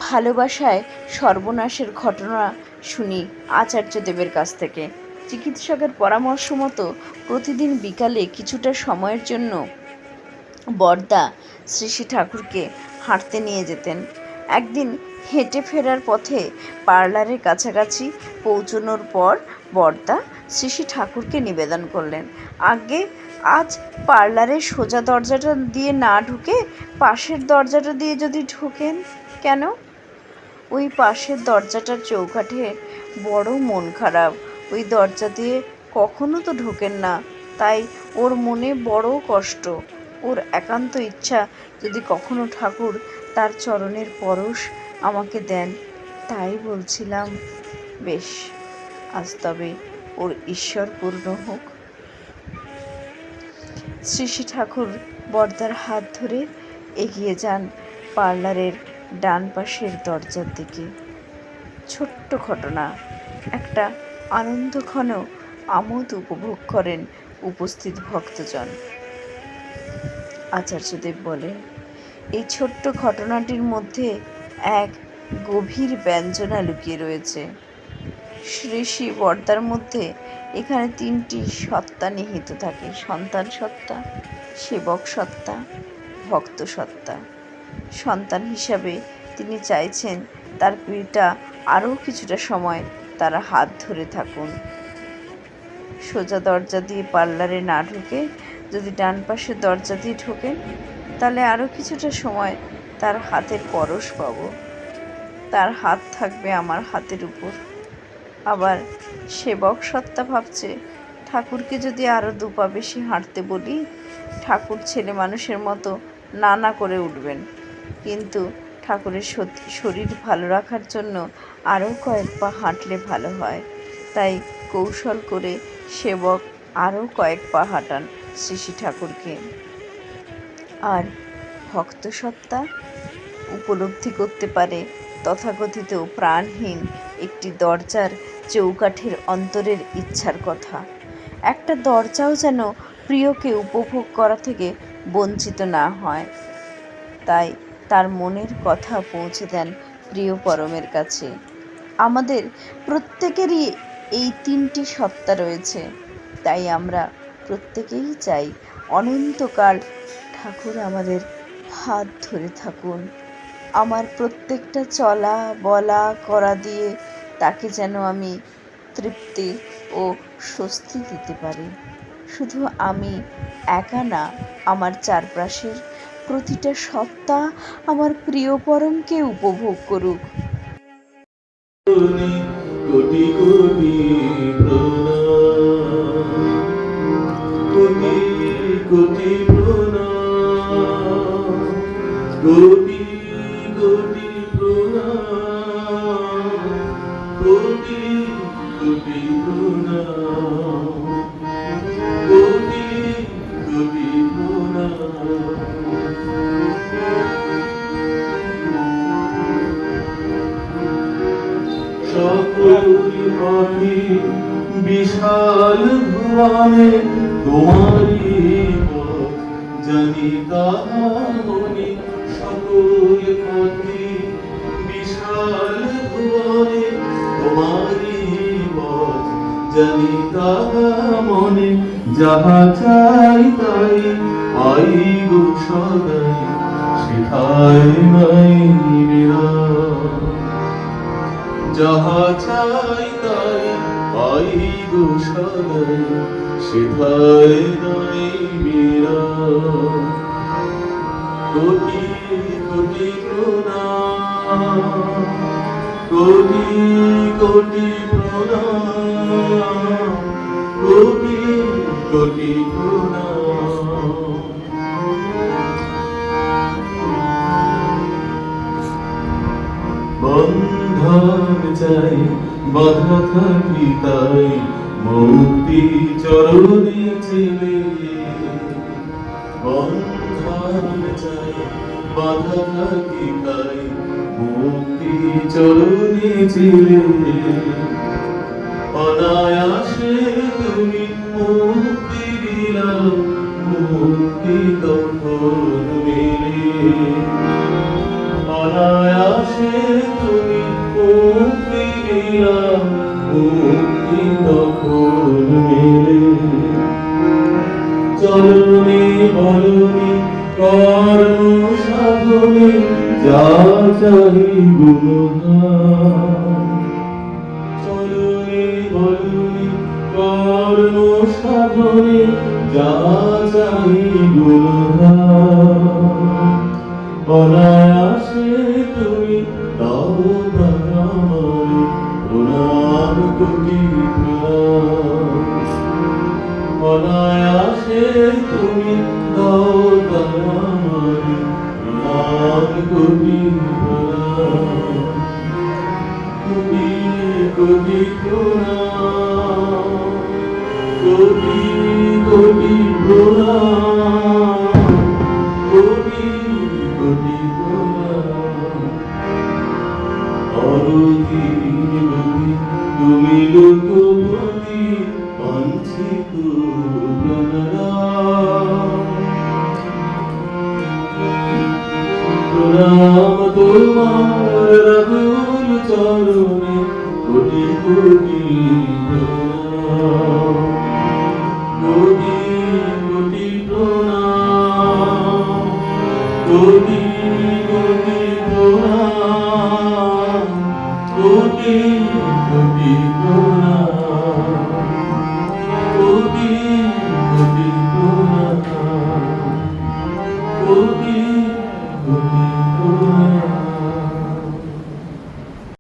ভালোবাসায় সর্বনাশের ঘটনা শুনি আচার্যদেবের কাছ থেকে। চিকিৎসকের পরামর্শ মতো প্রতিদিন বিকালে কিছুটা সময়ের জন্য বরদা শ্রী শ্রী ঠাকুরকে হাঁটতে নিয়ে যেতেন। একদিন হেঁটে ফেরার পথে পার্লারের কাছাকাছি পৌঁছনোর পর বরদা শ্রী শ্রী ঠাকুরকে নিবেদন করলেন, আগে আজ পার্লারের সোজা দরজাটা দিয়ে না ঢুকে পাশের দরজাটা দিয়ে যদি ঢোকেন। কেন? ওই পাশের দরজাটার চৌকাঠে বড় মন খারাপ, ওই দরজা দিয়ে কখনো তো ঢোকেন না, তাই ওর মনে বড় কষ্ট। ওর একান্ত ইচ্ছা যদি কখনো ঠাকুর তার চরণের পরশ আমাকে দেন। তাই বলছিলাম, বেশ, আজ তবে ওর ঈশ্বর পূর্ণ হোক। শ্রী শ্রী ঠাকুর বরদার হাত ধরে এগিয়ে যান পার্লারের ডান পাশের দরজার দিকে। ছোট্ট ঘটনা, একটা আনন্দঘন আমোদ উপভোগ করেন উপস্থিত ভক্তজন। আচার্যদেব বলেন, এই ছোট্ট ঘটনাটির মধ্যে এক গভীর ব্যঞ্জনা লুকিয়ে রয়েছে। শ্রী শ্রী বরদার মধ্যে এখানে তিনটি সত্তা নিহিত থাকে: সন্তান সত্তা, সেবক সত্তা, ভক্ত সত্তা। সন্তান হিসাবে তিনি চাইছেন তার পিতা আরও কিছুটা সময় তারা হাত ধরে থাকুন। সোজা দরজা দিয়ে পার্লারে না ঢুকে যদি ডান পাশের দরজা দিয়ে ঢোকেন, তাহলে আরও কিছুটা সময় তার হাতের পরশ পাব, তার হাত থাকবে আমার হাতের উপর। আবার সেবক সত্তা ভাবছে, ঠাকুরকে যদি আরও দুপা বেশি হাঁটতে বলি, ঠাকুর ছেলে মানুষের মতো না করে উঠবেন, কিন্তু ঠাকুরের শরীর ভালো রাখার জন্য আরও কয়েক পা হাঁটলে ভালো হয়। তাই কৌশল করে সেবক আরও কয়েক পা হাঁটান শ্রী শ্রী ঠাকুরকে। আর ভক্ত সত্তা উপলব্ধি করতে পারে তথাকথিত প্রাণহীন একটি দরজার চৌকাঠের অন্তরের ইচ্ছার কথা। একটা দরজাও যেন প্রিয়কে উপভোগ করা থেকে বঞ্চিত না হয়, তাই তার মনের কথা পৌঁছে দেন প্রিয় পরমের কাছে। আমাদের প্রত্যেকেরই এই তিনটি সত্তা রয়েছে, তাই আমরা প্রত্যেকেই চাই অনন্তকাল ঠাকুর আমাদের হাত ধরে থাকুন। আমার প্রত্যেকটা চলা বলা করা দিয়ে তাকে যেন আমি তৃপ্তি ও স্বস্তি দিতে পারি। শুধু আমি একা না, আমার চারপাশের প্রতিটা সত্তা আমার প্রিয় পরমকে উপভোগ করুক। কোটি কোটি প্রণাম, কোটি কোটি প্রণাম, কোটি কোটি প্রণাম, কোটি কোটি প্রণাম, কোটি কোটি প্রণাম। সকল পাখি বিশাল ভুবনে তোমারি পথ জানি তাহারি। সকল পাখি বিশাল ভুবনে তোমারি পথ জানি তাহা মনে। যাহা চাই তাই পাই গো সদাই, সেথায় নাই বিরাম। যাহা চাই তাই পাই গো সদাই, সেথায় নাই বিরাম। কোটি কোটি প্রণাম, কোটি কোটি প্রণাম, কোটি কোটি প্রণাম। বন্ধন চাই বাধা থাকি তাই মুক্তি চরণে ছিলে। বন্ধন চাই বাধা থাকি তাই মুক্তি চরণে ছিলে। অনায়াসে তুমি মুক্তি দিলা, মুক্তি তখন মিলে। অনায়াসে তুমি মুক্তি দিলা, মুক্তি তখন মেলে। চলনি বলনি কর্ম সাধনে যা চাহি গুণগান। চলনি বলনি কর্ম সাধনে যা চাহি গুণগান। অনায়াসে তুমি দাও আমারে প্রণাম কোটি প্রণাম। অনায়াসে তুমি দাও আমারে প্রণাম কোটি প্রণাম। কোটি কোটি প্রণাম, কোটি কোটি প্রণাম, কোটি কোটি প্রণাম। অরুদিন তুমি লোকপতি বাঞ্ছিত প্রণাম। প্রণাম তোমার রাতুল চরণে কোটি কোটি প্রণাম।